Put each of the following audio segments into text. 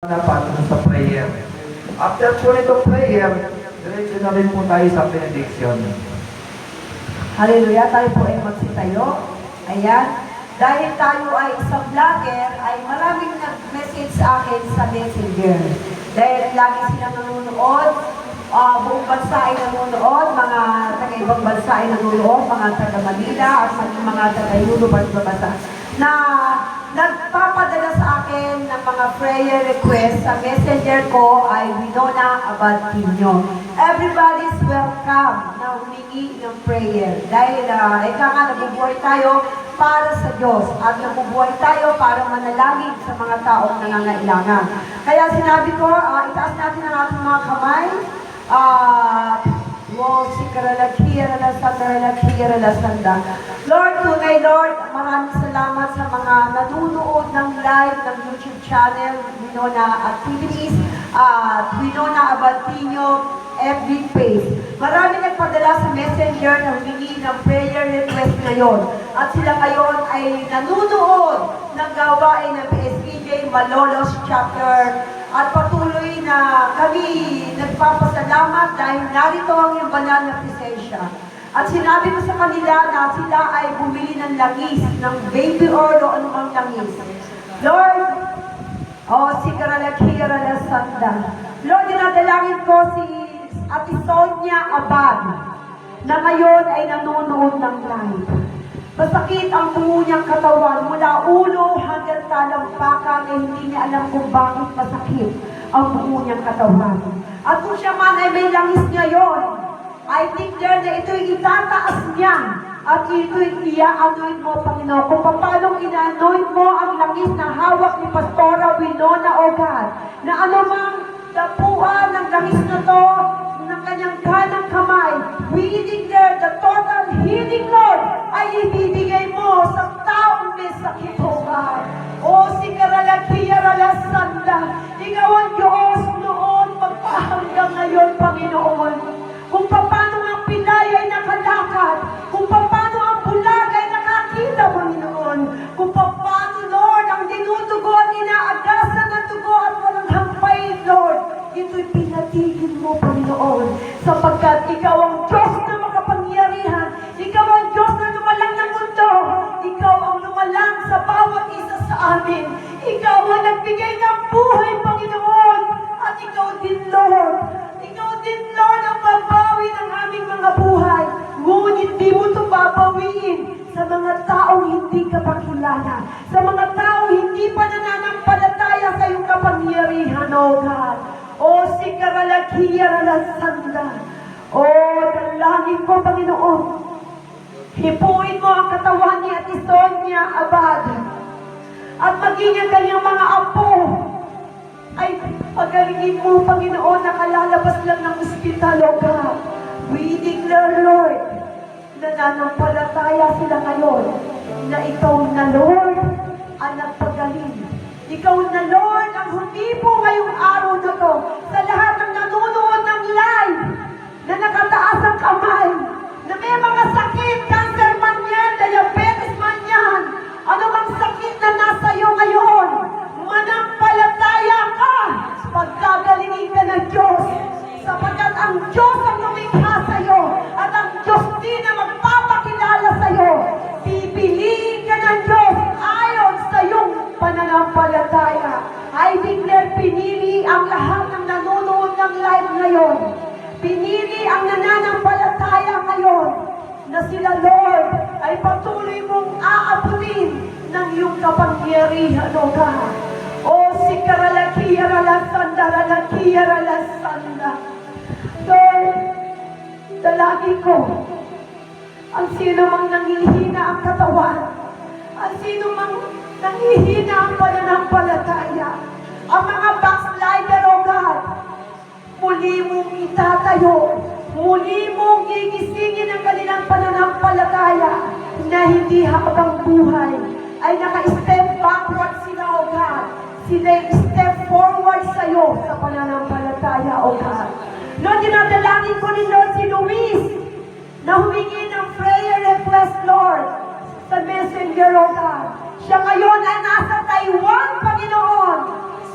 Patungo sa prayer. After po nitong prayer, diretso na rin po tayo sa benediction. Hallelujah, tayo po ay magsitayo. Ayan. Dahil tayo ay isang vlogger, ay maraming nag-message sa akin sa messenger. Dahil lagi silang nanonood, buong bansa ay nanonood, mga taga-ibang bansa ay nanonood, mga taga-Manila, at mga taga-Europe at bansa, na nagpapadala sa akin ng mga prayer request sa messenger ko ay Winona Abadinho. Everybody's welcome na humingi ng prayer. Dahil ika nga, nabubuhay tayo para sa Diyos at nabubuhay tayo para manalangin sa mga taong nangangailangan. Kaya sinabi ko, itaas natin ang ating mga kamay. Lord, tunay Lord, maraming salamat sa mga nanonood ng live ng YouTube channel, Winona Activities, at Winona Abadinho FB page. Marami nagpadala sa messenger na humingi ng prayer request ngayon. At sila ngayon ay nanonood ng gawain ng PSBJ Malolos Chapter. At patuloy na kami nagpapasalamat dahil narito ang iyong banal na presensya. At sinabi ko sa kanila na sila ay bumili ng langis, ng baby oil o anumang langis. Lord, si Karalakia Sanda. Lord, dinadalangin ko si Ate Sonia Abad na ngayon ay nanonood ng live. Masakit ang buo niyang katawan mula ulo hanggang talampakan na hindi niya alam kung bakit masakit ang buo niyang katawan. At kung siya man ay may langis ngayon, I declare na ito'y itataas niya at ito'y ia-anoint mo, Panginoon. Kung paano ina-anoint mo ang langis na hawak ni Pastora Winona O God, na anumang dapuan ng langis na to, ng kanyang kanang kamay, we declare the total healing, Lord, ay ibibigay mo sa taong may sakit, O God. O si Karalakia Ralasanda, ikaw ang Diyos noon, magpahanggang ngayon, Panginoon. Kung paano ang Pinay ay nakalakad, kung paano ang bulag ay nakakita, Panginoon, kung paano, Lord, ang dinudugo at inaagasan ng dugo at walang hampay, Lord, ito'y pinatigil mo, Panginoon, sapagkat ikaw ang Diyos na makapangyarihan, ikaw ang Diyos na lumalang ng mundo, ikaw ang lumalang sa bawat isa sa amin, ikaw ang nagbigay ng buhay, Panginoon, at ikaw din, Lord, ang babawi ng aming mga buhay, ngunit di mo ito babawiin sa mga taong hindi ka pakilala, sa mga taong hindi pa nananampalataya sa iyong kapangyarihan, O God. O si Karalakia Ralasanda, O dalangin ko, Panginoon, hipuin mo ang katawan ni Ate Sonia Abad, at maging ang kanyang mga apo, ay pagalingin mo, Panginoon, nakalalabas lang ng ospital, O God. We declare, Lord, na nanampalataya sila ngayon na ikaw na, Lord, ang nagpagaling. Ikaw na, Lord, ang humipo ngayong araw na to sa lahat ng nanonood ng live na nakataas ang kamay, na may mga sakit, cancer man yan, diabetes man yan, anumang sakit na nasa iyo ngayon, manampalataya ka, pagkagalingin ka ng Diyos, sapagkat ang Diyos ang lumikha sa iyo, at ang Diyos din na magpapakilala sa iyo. Pipiliin ka ng Diyos ayon sa iyong pananampalataya. I declare, pinili ang lahat ng nanonood ng live ngayon. Pinili ang nananampalataya ngayon na sila, Lord, ay patuloy mong aabutin ng iyong kapangyarihan, O God. O si Karalakia Ralasanda, Ralakia Ralasanda. Lord, dalangin ko, ang sino mang nangihina ang katawan, ang sino mang nangihina ang pananampalataya, ang mga backslider, O God, muli mong itatayo, muli mong gigisingin ang kanilang pananampalataya na hindi habang buhay ay naka-step backward sila, O God. Sila step forward sa iyo sa pananampalataya, O God. Lord, dinadalangin ko ni Lord si Luis na humingi ng prayer request, Lord, sa messenger, O God. Siya ngayon ay nasa Taiwan, Panginoon.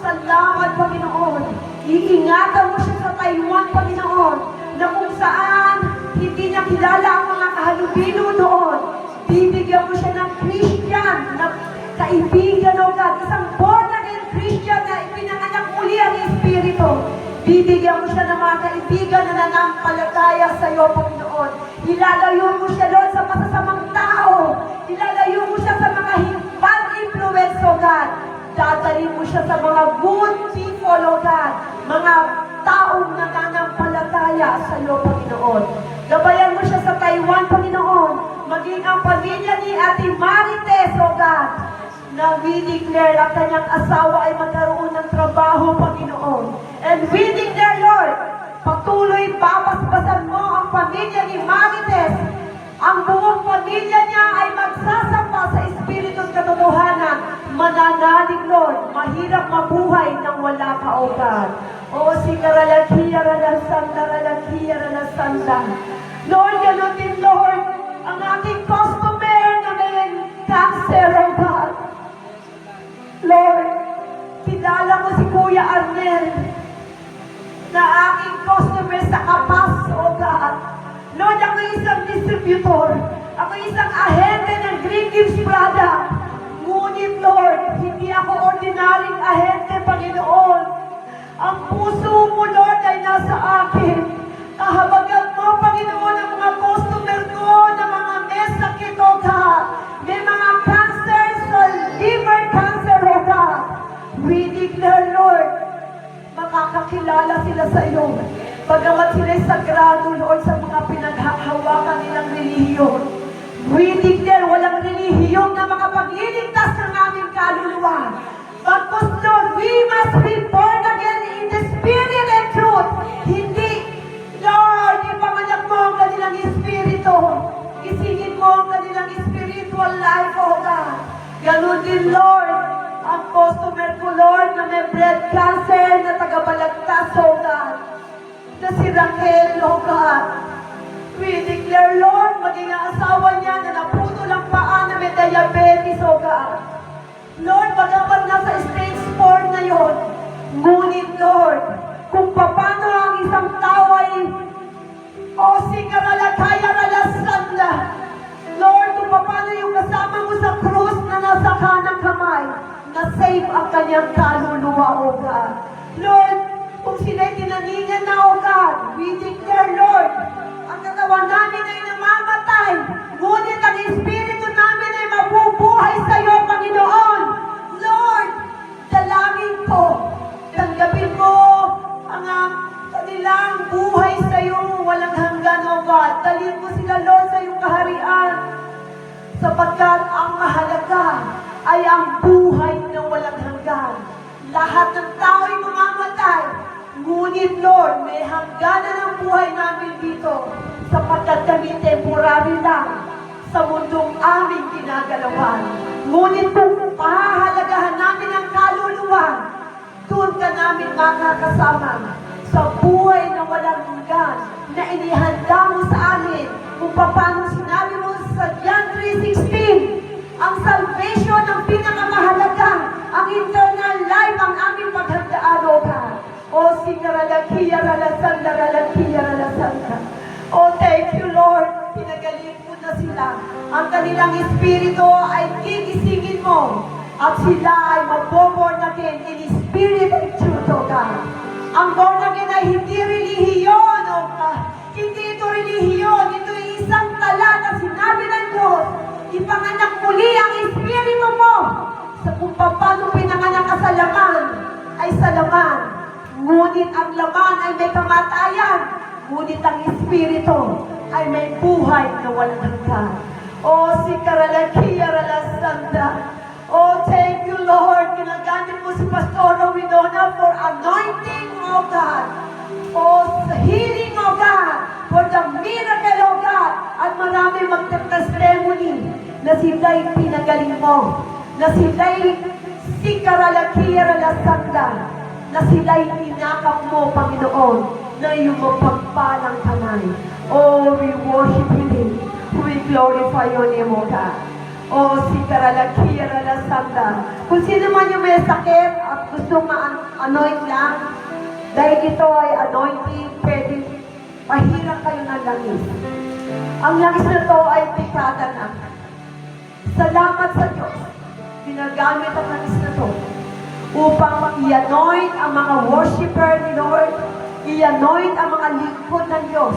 salamat, Panginoon. Iingatan mo siya sa Taiwan, Panginoon, na kung saan hindi niya kilala ang mga kahalubilo doon. Bibigyan mo siya ng Christian, na kaibigan, O God, isang born-again Christian na ipinanganak muli ang Espiritu. Bibigyan mo siya ng mga kaibigan na nanampalataya sa iyo, Panginoon. Ilalayo mo siya doon sa masasamang tao. Ilalayo mo siya sa mga bad influence, O God. Dadalhin mo siya sa mga good people, O God. Mga taong nananampalataya sa iyo, Panginoon. Gabayan mo siya sa Taiwan, Panginoon. Maging ang pamilya ni Ate Marites, O God, na we declare ang kanyang asawa ay magkaroon ng trabaho, Panginoon. And we declare, Lord, patuloy babasbasan mo ang pamilya ni Marites. Ang buong pamilya niya ay magsasamba sa Espiritu at katotohanan. Mananalig, Lord, mahirap mabuhay nang wala ka, O God. O si Karalakia, Ralakia, Ralasanda. Lord, gano'n din, Lord, ang aking customer na may cancer, O God. Lord, kilala mo si Kuya Arnel na aking customer sa Kapas, O God. Lord, ako isang distributor. Ako isang ahente ng Green Gifts product. Ngunit, Lord, hindi ako ordinaryong ahente, Panginoon. Ang puso mo, Lord, ay nasa akin. Kahabagan mo, Panginoon, ang mga customer ko na mga may sakit, O God. May mga cancer, sa liver cancer, O God. We declare, Lord, makakakilala sila sa iyo. Bagamat sila'y sagrado, Lord, sa mga pinaghahawakan nilang relihiyon. We declare walang relihiyon na makapagliligtas ng aming kaluluwa. Bagkus, Lord, we must be born again in the Spirit and truth. Hindi, Lord, ipanganak mo ang kanilang espiritu. Isingin mo ang kanilang spiritual life, O God. Ganon din, Lord, ang customer ko, Lord, na may breast cancer na taga-balagtas, O God. Na si Raquel, O God. We declare, Lord, maging ang asawa niya na naputol ang paa na may diabetes, O God. Lord, bagamat nasa stage 4 na yon, ngunit, Lord, kung paano ang isang tao ay o si Karalakaya Ralasanda, Lord, kung paano yung kasama mo sa krus na nasa kanang kamay, na save ang kanyang kaluluwa, O God. Lord, kung sila'y tinaningan na, O God, we declare, Lord, ang katawan namin ay namamatay, ngunit ang espiritu namin ay mabubuhay sa iyo, Panginoon. Lord, dalangin ko, tanggapin mo ang kanilang buhay sa iyo, walang hanggan, O God. Dalhin mo sila, Lord, sa iyong kaharian, sapagkat ang mahalaga ay ang buhay na walang hanggan. Lahat ng tao ay mamamatay, ngunit, Lord, may hangganan ang buhay namin dito, sapagkat kami temporary lang sa mundong aming ginagalawan. Ngunit kung pahahalagahan namin ang kaluluwa, doon ka namin makakasama sa buhay na walang hanggan na inihanda mo sa amin kung paano sinabi mo sa John 3:16, ang salvation ang pinakamahalaga, ang eternal life ang aming paghandaan, O God. O si Karalakia, Ralasanda. O thank you, Lord. Pinagaling mo na sila. Ang kanilang espiritu ay gigisingin mo. At sila ay mag-born again in spirit and truth, O God. Ang born again ay hindi relihiyon, O God. Hindi ito relihiyon. Ito ay isang tala na sinabi ng Diyos. Ipanganak muli ang espiritu mo. Sa kung paano pinanganak ka sa laman, ay sa laman. Ngunit ang laman ay may kamatayan. Ngunit ang espiritu ay may buhay na walang hanggan. O si Karalakia, Ralasanda. Oh, thank you, Lord. Ginagamit mo si Pastor Winona for anointing, O God. For healing, O God. For the miracle, O God. At marami magte-testimony na sila'y pinagaling mo. Na sila'y si Karalakia, Ralasanda. Na sila'y inakap mo, Panginoon, na iyong mapagpalang kamay. Oh, we worship you. We glorify your name, O God. O si Karalakira Sanda. Kung sino man yung may sakit at gusto ma-anoint lang, dahil ito ay anointing, pwede mahirang kayo ng langis. Ang langis na to ay pikada na. Salamat sa Diyos. Ginagamit ang langis na to upang i-anoint ang mga worshiper ni Lord, i-anoint ang mga lingkod ng Diyos,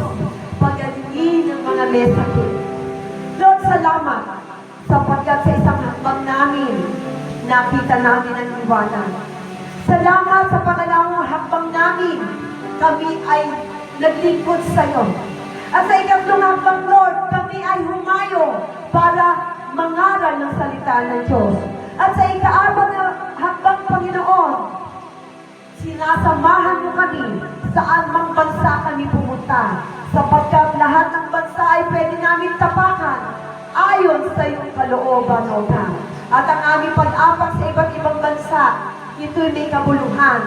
pagaliin ng mga may sakit. Lord, salamat sapagkat sa isang hakbang namin, nakita namin ang iwanan. Salamat sa pangalawang hakbang namin, kami ay naglingkod sa iyo. At sa ikatlong hakbang, Lord, kami ay humayo para mangaral ng salita ng Diyos. At sa ika-apat na hakbang, Panginoon, sinasamahan mo kami saan mang bansa kami pumunta, sapagkat lahat ng bansa ay pwede namin tapakan ayon sa iyong kalooban, O God. At ang aming pag-apak sa iba't ibang bansa, ito'y may kabuluhan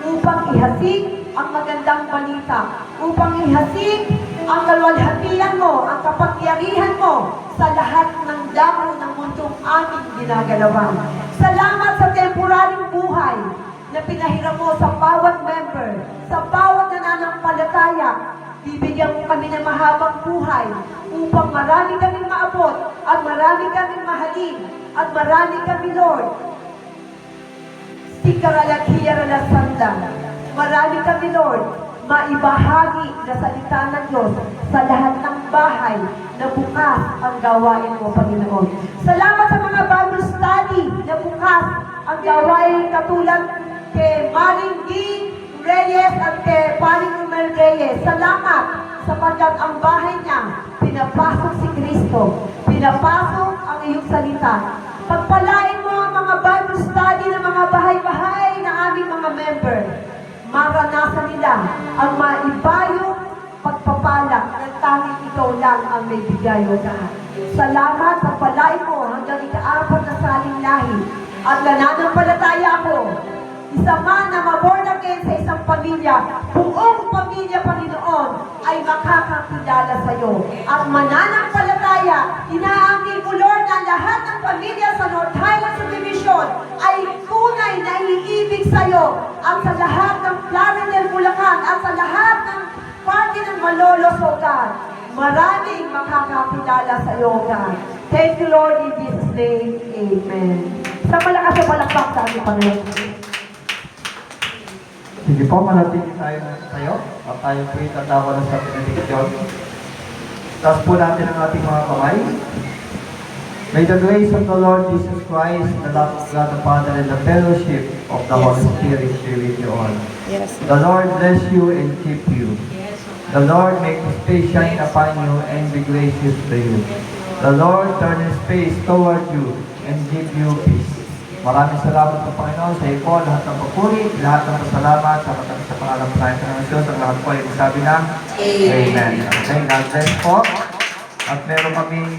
upang ihasik ang magandang balita, upang ihasik ang kalwalhatian mo, ang kapangyarihan mo sa lahat ng damo ng mundong aming ginagalawan. Salamat sa temporaryong buhay na pinahiram mo sa bawat member, sa bawat nananampalataya. Bibigyan mo kami ng mahabang buhay upang marami kaming maabot at marami kaming mahalin at marami kami, Lord. Sikaralakhiyara na sanda. Marami kami, Lord, maibahagi na salita ng Diyos sa lahat ng bahay na bukas ang gawain mo, Panginoon. Salamat sa mga Bible study na bukas ang gawain katulad kay Maring D. Reyes at kay Paring Umel Reyes. Salamat sapagkat ang bahay niya, pinapasok si Kristo, pinapasok ang iyong salita. Pagpalain mo ang mga Bible study ng mga bahay-bahay na aming mga member. Maranasan nila ang maibayong pagpapala ng tanging ikaw lang ang may bigay, O God. Salamat, pagpalain mo hanggang ika-apat na saling lahi. At nananampalataya ako, isa man na ma-born again sa isang pamilya, buong pamilya, Panginoon, ay makakakilala sa iyo. At mananampalataya, inaangkin ko, Lord, na lahat ng pamilya sa North Highlands Subdivision ay tunay na iniibig sa iyo. At sa lahat ng Clarendel, Bulacan, at sa lahat ng parte ng Malolos, O God, maraming makakakilala sa iyo, O God. Thank you, Lord, in Jesus' name. Amen. Sa malakas na palakpak sa aming Panginoon. Sige po, manatili tayo at tayo po itatawa na sa benediction. Taas po natin ang ating mga kamay. May the grace of the Lord Jesus Christ, the love of God the Father, and the fellowship of the Holy Spirit be with you all. Yes. The Lord bless you and keep you. The Lord make His face shine upon you and be gracious to you. The Lord turn His face toward you and give you peace. Maraming salamat sa Panginoon sa iyo po, lahat ng papuri, lahat ng pasalamat sa matamis sa pangalan ng Panginoon Diyos, ang lahat po ay sabi ng Amen. Okay, God bless po. At meron kaming